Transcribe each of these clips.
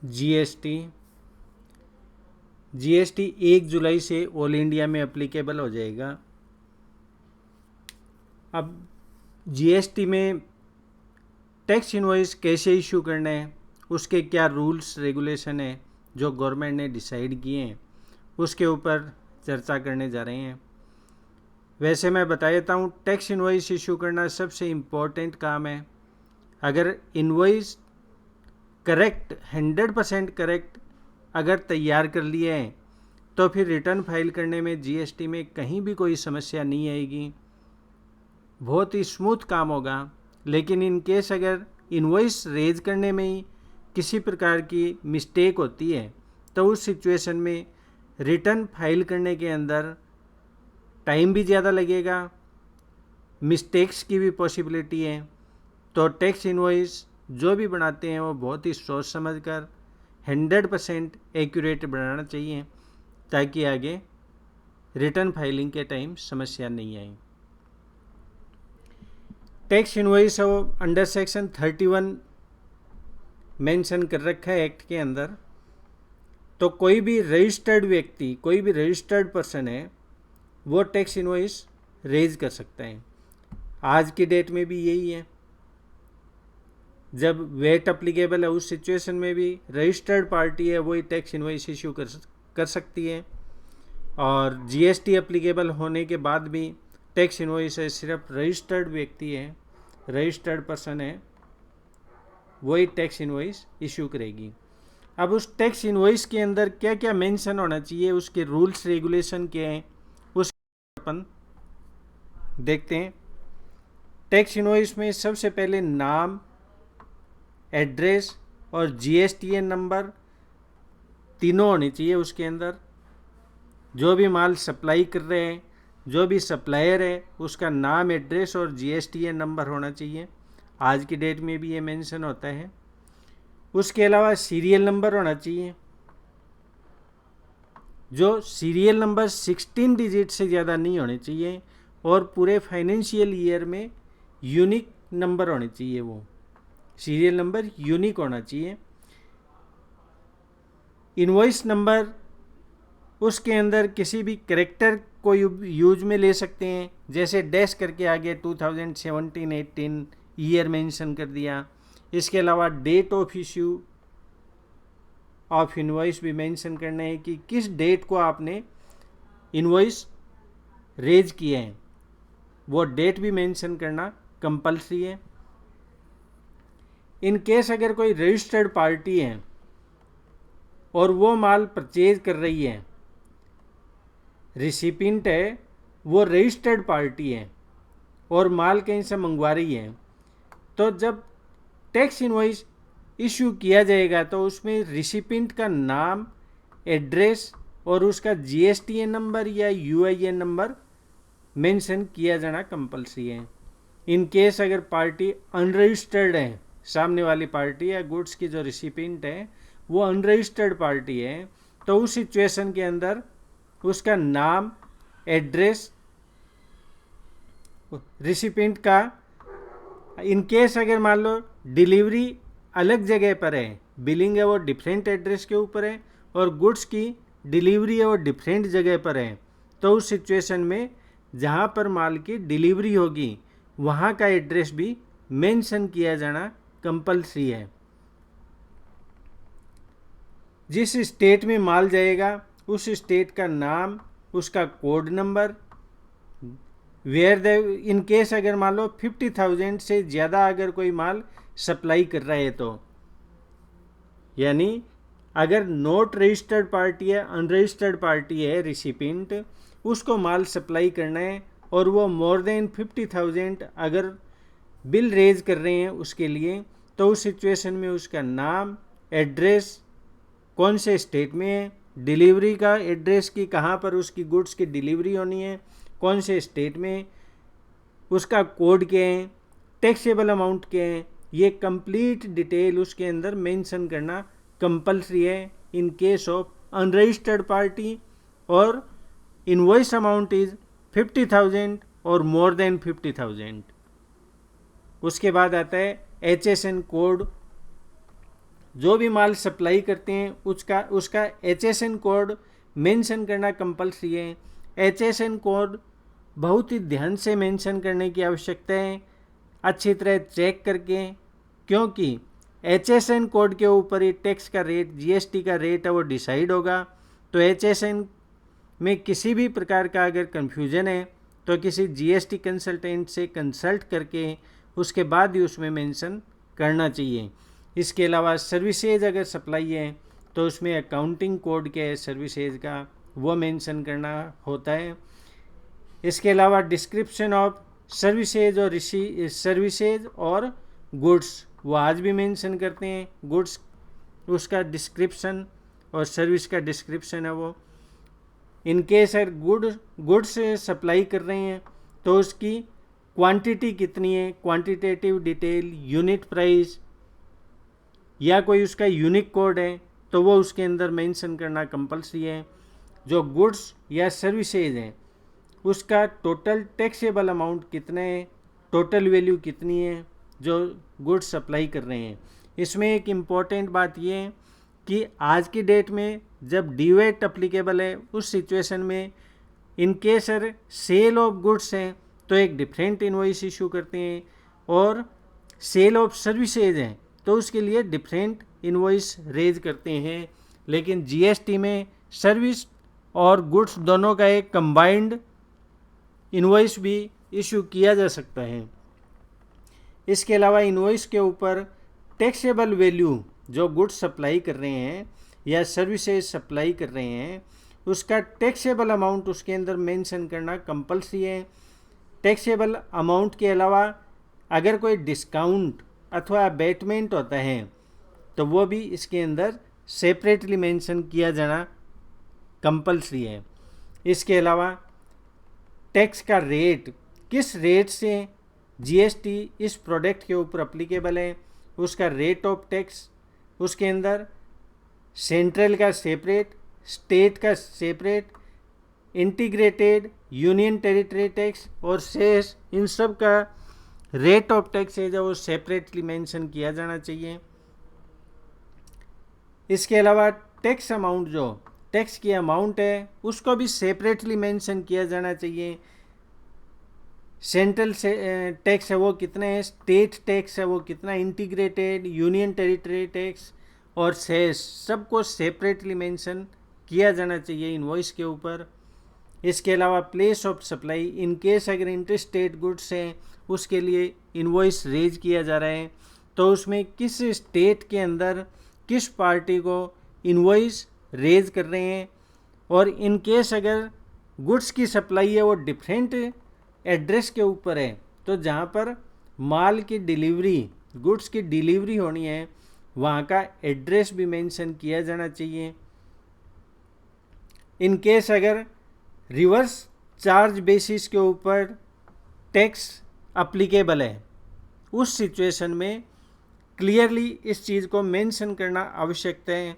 GST 1 जुलाई से all India में applicable हो जाएगा। अब जीएसटी में टैक्स इनवॉइस कैसे इशू करना है, उसके क्या रूल्स रेगुलेशन है जो गवर्नमेंट ने डिसाइड किए हैं, उसके ऊपर चर्चा करने जा रहे हैं। वैसे मैं बता देता हूँ, टैक्स इनवॉइस इशू करना सबसे इम्पोर्टेंट काम है। अगर इनवॉइस करेक्ट 100% करेक्ट अगर तैयार कर लिए हैं तो फिर रिटर्न फाइल करने में जीएसटी में कहीं भी कोई समस्या नहीं आएगी, बहुत ही स्मूथ काम होगा। लेकिन इन केस अगर इनवॉइस रेज करने में ही किसी प्रकार की मिस्टेक होती है तो उस सिचुएशन में रिटर्न फाइल करने के अंदर टाइम भी ज़्यादा लगेगा, मिस्टेक्स की भी पॉसिबिलिटी है। तो टैक्स इनवॉइस जो भी बनाते हैं वो बहुत ही सोच समझ कर 100% एक्यूरेट बनाना चाहिए ताकि आगे रिटर्न फाइलिंग के टाइम समस्या नहीं आए। Tax invoice under section 31 mention कर रखा है एक्ट के अंदर। तो कोई भी रजिस्टर्ड व्यक्ति, कोई भी रजिस्टर्ड पर्सन है, वो टैक्स इनवॉइस रेज कर सकता है। आज की डेट में भी यही है। जब वेट अप्लीकेबल है उस सिचुएशन में भी रजिस्टर्ड पार्टी है वही टैक्स इनवॉइस इशू कर सकती है। और जीएसटी अप्लीकेबल होने के बाद भी टैक्स इनवॉइस है सिर्फ रजिस्टर्ड व्यक्ति है, रजिस्टर्ड पर्सन है, वही टैक्स इनवॉइस इशू करेगी। अब उस टैक्स इनवॉइस के अंदर क्या क्या मेंशन होना चाहिए, उसके रूल्स रेगुलेशन क्या हैं, उस अपन देखते हैं। टैक्स इनवॉइस में सबसे पहले नाम, एड्रेस और जीएसटीएन नंबर तीनों होने चाहिए उसके अंदर। जो भी माल सप्लाई कर रहे हैं, जो भी सप्लायर है, उसका नाम, एड्रेस और जीएसटीएन नंबर होना चाहिए। आज की डेट में भी ये मेंशन होता है। उसके अलावा सीरियल नंबर होना चाहिए, जो सीरियल नंबर 16 डिजिट से ज़्यादा नहीं होने चाहिए और पूरे फाइनेंशियल ईयर में यूनिक नंबर होने चाहिए, वो सीरियल नंबर यूनिक होना चाहिए। इनवॉइस नंबर उसके अंदर किसी भी करेक्टर को यूज में ले सकते हैं, जैसे डैश करके आगे 2017-18 ईयर मेंशन कर दिया। इसके अलावा date of issue of invoice भी मेंशन करना है कि किस डेट को आपने इनवॉइस रेज किए हैं, वो डेट भी मेंशन करना कंपलसरी है। इन केस अगर कोई रजिस्टर्ड पार्टी है और वो माल परचेज कर रही है, रिसिपिएंट है वो रजिस्टर्ड पार्टी है और माल कहीं से मंगवा रही है, तो जब टैक्स इनवॉइस इशू किया जाएगा तो उसमें रिसिपिएंट का नाम, एड्रेस और उसका जीएसटीएन नंबर या यूआईएन नंबर मेंशन किया जाना कंपलसरी है। इन केस अगर पार्टी अनरजिस्टर्ड है, सामने वाली पार्टी या गुड्स की जो रिसिपिएंट है वो अनरजिस्टर्ड पार्टी है, तो उस सिचुएशन के अंदर उसका नाम, एड्रेस, रिसिपिएंट का, इन केस अगर मान लो डिलीवरी अलग जगह पर है, बिलिंग है वो डिफरेंट एड्रेस के ऊपर है और गुड्स की डिलीवरी है वो डिफरेंट जगह पर है, तो उस सिचुएशन में जहाँ पर माल की डिलीवरी होगी वहाँ का एड्रेस भी मेंशन किया जाना कंपलसरी है। जिस स्टेट में माल जाएगा उस स्टेट का नाम, उसका code number, where the, in case अगर मान लो 50,000 से ज़्यादा अगर कोई माल सप्लाई कर रहा है, तो यानी अगर नॉट रजिस्टर्ड पार्टी है, अनरजिस्टर्ड पार्टी है रिसिपिएंट, उसको माल सप्लाई करना है और वो मोर देन 50,000 अगर बिल रेज कर रहे हैं उसके लिए, तो उस सिचुएशन में उसका नाम, एड्रेस, कौन से स्टेट में है, डिलीवरी का एड्रेस की कहाँ पर उसकी गुड्स की डिलीवरी होनी है, कौन से स्टेट में, उसका कोड क्या है, टैक्सेबल अमाउंट क्या है, ये कंप्लीट डिटेल उसके अंदर मेंशन करना कंपलसरी है in case of unregistered party और इनवॉइस अमाउंट इज 50,000 और मोर देन 50,000। उसके बाद आता है HSN कोड जो भी माल सप्लाई करते हैं उसका HSN कोड मेंशन करना कंपलसरी है। HSN कोड बहुत ही ध्यान से मेंशन करने की आवश्यकता है, अच्छी तरह चेक करके, क्योंकि HSN कोड के ऊपर ही टैक्स का रेट, GST का रेट है वो डिसाइड होगा। तो HSN में किसी भी प्रकार का अगर कन्फ्यूजन है तो किसी GST कंसल्टेंट से कंसल्ट करके उसके बाद ही उसमें मेंशन करना चाहिए। इसके अलावा सर्विसेज अगर सप्लाई है तो उसमें अकाउंटिंग कोड क्या है सर्विसेज का वो मेंशन करना होता है। इसके अलावा डिस्क्रिप्शन ऑफ सर्विसेज और गुड्स वो आज भी मेंशन करते हैं। गुड्स उसका डिस्क्रिप्शन और सर्विस का डिस्क्रिप्शन है वो। इनकेस अगर गुड्स सप्लाई कर रहे हैं तो उसकी क्वांटिटी कितनी है, क्वांटिटेटिव डिटेल, यूनिट प्राइस या कोई उसका यूनिक कोड है तो वो उसके अंदर मेंशन करना कंपलसरी है। जो गुड्स या सर्विसेज हैं उसका टोटल टैक्सेबल अमाउंट कितना है, टोटल वैल्यू कितनी है जो गुड्स सप्लाई कर रहे हैं। इसमें एक इम्पॉर्टेंट बात ये है कि आज की डेट में जब DVAT अप्लीकेबल है उस सिचुएशन में इनकेस अगर सेल ऑफ गुड्स हैं तो एक डिफरेंट इनवॉइस इशू करते हैं, और सेल ऑफ सर्विसेज हैं तो उसके लिए डिफरेंट इनवॉइस रेज करते हैं। लेकिन GST में सर्विस और गुड्स दोनों का एक कंबाइंड इनवॉइस भी इशू किया जा सकता है। इसके अलावा इनवॉइस के ऊपर टैक्सेबल वैल्यू जो गुड्स सप्लाई कर रहे हैं या सर्विसेज सप्लाई कर रहे हैं उसका टैक्सेबल अमाउंट उसके अंदर मेंशन करना कंपलसरी है। टैक्सेबल अमाउंट के अलावा अगर कोई डिस्काउंट अथवा अबेटमेंट होता है तो वो भी इसके अंदर सेपरेटली मेंशन किया जाना कंपलसरी है। इसके अलावा टैक्स का रेट, किस रेट से GST इस प्रोडक्ट के ऊपर अप्लीकेबल है उसका रेट ऑफ टैक्स, उसके अंदर सेंट्रल का सेपरेट, स्टेट का separate, integrated, union territory tax और सेस, इन सब का रेट ऑफ टैक्स है जो वो सेपरेटली मेंशन किया जाना चाहिए। इसके अलावा टैक्स अमाउंट, जो टैक्स की अमाउंट है उसको भी सेपरेटली मेंशन किया जाना चाहिए। सेंट्रल से टैक्स है वो कितना है, स्टेट टैक्स है वो कितना, इंटीग्रेटेड, यूनियन टेरिटरी टैक्स और सेस, सबको सेपरेटली मेंशन किया जाना चाहिए इनवॉइस के ऊपर। इसके अलावा place of supply, in case अगर इंटर स्टेट गुड्स हैं उसके लिए इनवॉइस रेज किया जा रहा है तो उसमें किस स्टेट के अंदर किस पार्टी को इनवॉइस रेज कर रहे हैं, और इन केस अगर गुड्स की सप्लाई है वो डिफरेंट एड्रेस के ऊपर है तो जहाँ पर माल की डिलीवरी, गुड्स की डिलीवरी होनी है वहाँ का एड्रेस भी मेंशन किया जाना चाहिए। इन केस अगर रिवर्स चार्ज बेसिस के ऊपर टैक्स अप्लीकेबल है उस सिचुएशन में क्लियरली इस चीज़ को मेंशन करना आवश्यक है,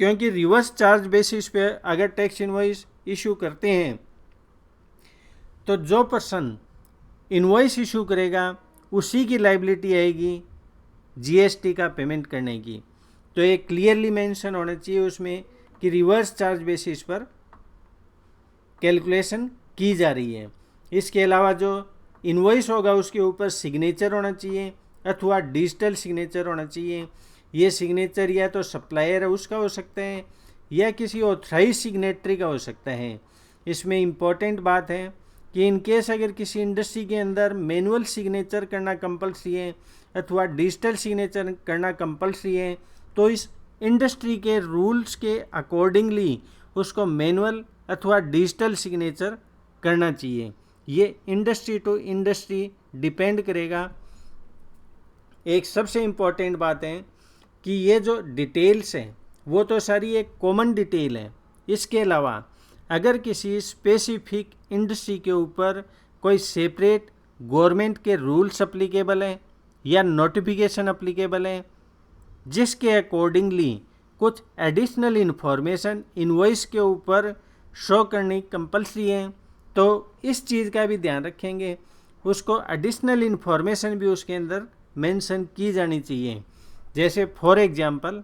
क्योंकि रिवर्स चार्ज बेसिस पे अगर टैक्स इनवॉइस इशू करते हैं तो जो पर्सन इनवॉइस इशू करेगा उसी की लायबिलिटी आएगी GST का पेमेंट करने की। तो ये क्लियरली मेंशन होना चाहिए उसमें कि रिवर्स चार्ज बेसिस पर कैलकुलेशन की जा रही है। इसके अलावा जो इनवॉइस होगा उसके ऊपर सिग्नेचर होना चाहिए अथवा डिजिटल सिग्नेचर होना चाहिए। ये सिग्नेचर या तो सप्लायर है उसका हो सकता है या किसी ऑथराइज सिग्नेटरी का हो सकता है। इसमें इम्पॉर्टेंट बात है कि इन केस अगर किसी इंडस्ट्री के अंदर मैनुअल सिग्नेचर करना कंपलसरी है अथवा डिजिटल सिग्नेचर करना कंपलसरी है तो इस इंडस्ट्री के रूल्स के अकॉर्डिंगली उसको मैनुअल अथवा डिजिटल सिग्नेचर करना चाहिए। ये इंडस्ट्री टू इंडस्ट्री डिपेंड करेगा। एक सबसे इम्पॉर्टेंट बात है कि ये जो डिटेल्स हैं वो तो सारी एक कॉमन डिटेल है। इसके अलावा अगर किसी स्पेसिफिक इंडस्ट्री के ऊपर कोई सेपरेट गवर्नमेंट के रूल्स अप्लीकेबल हैं या नोटिफिकेशन अप्लीकेबल हैं जिसके अकॉर्डिंगली कुछ एडिशनल इन्फॉर्मेशन इनवॉइस के ऊपर शो करनी कंपलसरी है तो इस चीज़ का भी ध्यान रखेंगे, उसको एडिशनल इन्फॉर्मेशन भी उसके अंदर मेंशन की जानी चाहिए। जैसे फॉर एग्जांपल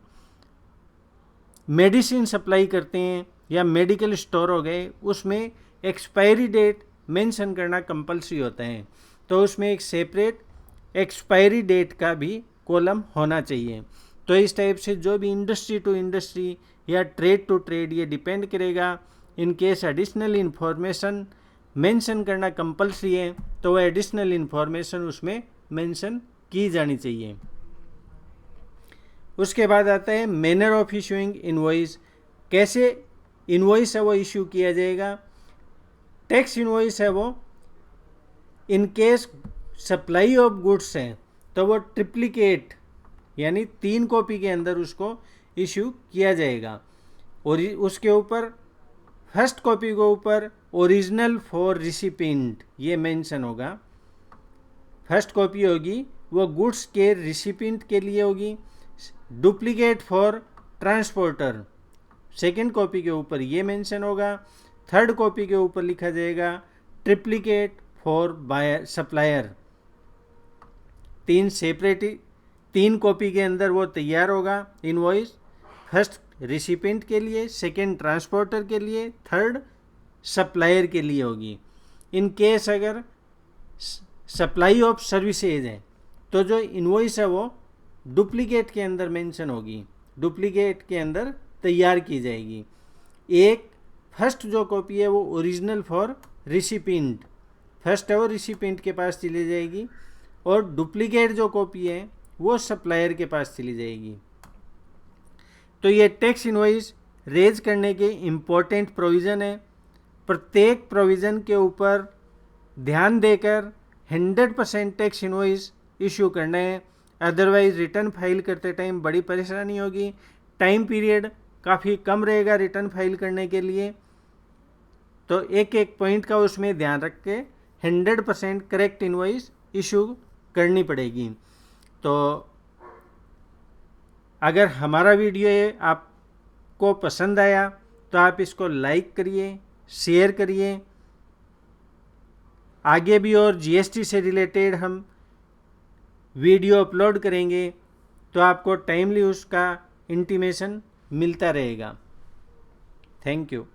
मेडिसिन सप्लाई करते हैं या मेडिकल स्टोर हो गए, उसमें एक्सपायरी डेट मेंशन करना कंपलसरी होता है, तो उसमें एक सेपरेट एक्सपायरी डेट का भी कॉलम होना चाहिए। तो इस टाइप से जो भी इंडस्ट्री टू इंडस्ट्री या ट्रेड टू ट्रेड ये डिपेंड करेगा। In case additional information mention करना कंपलसरी है तो वह एडिशनल इन्फॉर्मेशन उसमें मेंशन की जानी चाहिए। उसके बाद आता है मैनर ऑफ इशूइंग इनवॉइस। कैसे इनवॉइस है वो इशू किया जाएगा। टैक्स इनवॉइस है वो in case supply of goods है तो वो ट्रिप्लिकेट यानी 3 कॉपी के अंदर उसको इशू किया जाएगा। और उसके ऊपर फर्स्ट कॉपी के ऊपर ओरिजिनल फॉर रिसिपिएंट ये मेंशन होगा। फर्स्ट कॉपी होगी वो गुड्स के रिसिपिएंट के लिए होगी। Duplicate for transporter second copy के ऊपर ये मेंशन होगा। थर्ड कॉपी के ऊपर लिखा जाएगा triplicate for buyer supplier. 3 separate 3 copy के अंदर वो तैयार होगा इनवॉइस। फर्स्ट रिसिपिएंट के लिए, सेकेंड ट्रांसपोर्टर के लिए, थर्ड सप्लायर के लिए होगी। इन केस अगर सप्लाई ऑफ सर्विसेज है तो जो इनवॉइस है वो डुप्लीकेट के अंदर मेंशन होगी, डुप्लीकेट के अंदर तैयार की जाएगी। एक फर्स्ट जो कॉपी है वो ओरिजिनल फॉर रिसिपिएंट, फर्स्ट है वो रिसिपिएंट के पास चली जाएगी, और डुप्लीकेट जो कॉपी है वो सप्लायर के पास चली जाएगी। तो ये टैक्स इनवॉइस रेज करने के इम्पोर्टेंट प्रोविज़न है। प्रत्येक प्रोविज़न के ऊपर ध्यान देकर 100% टैक्स इनवॉइस इशू करना है, अदरवाइज रिटर्न फाइल करते टाइम बड़ी परेशानी होगी। टाइम पीरियड काफ़ी कम रहेगा रिटर्न फाइल करने के लिए, तो एक एक पॉइंट का उसमें ध्यान रख के 100% करेक्ट इनवॉइस इशू करनी पड़ेगी। तो अगर हमारा वीडियो ये आपको पसंद आया तो आप इसको लाइक करिए, शेयर करिए। आगे भी और जीएसटी से रिलेटेड हम वीडियो अपलोड करेंगे तो आपको टाइमली उसका इंटीमेशन मिलता रहेगा। Thank you.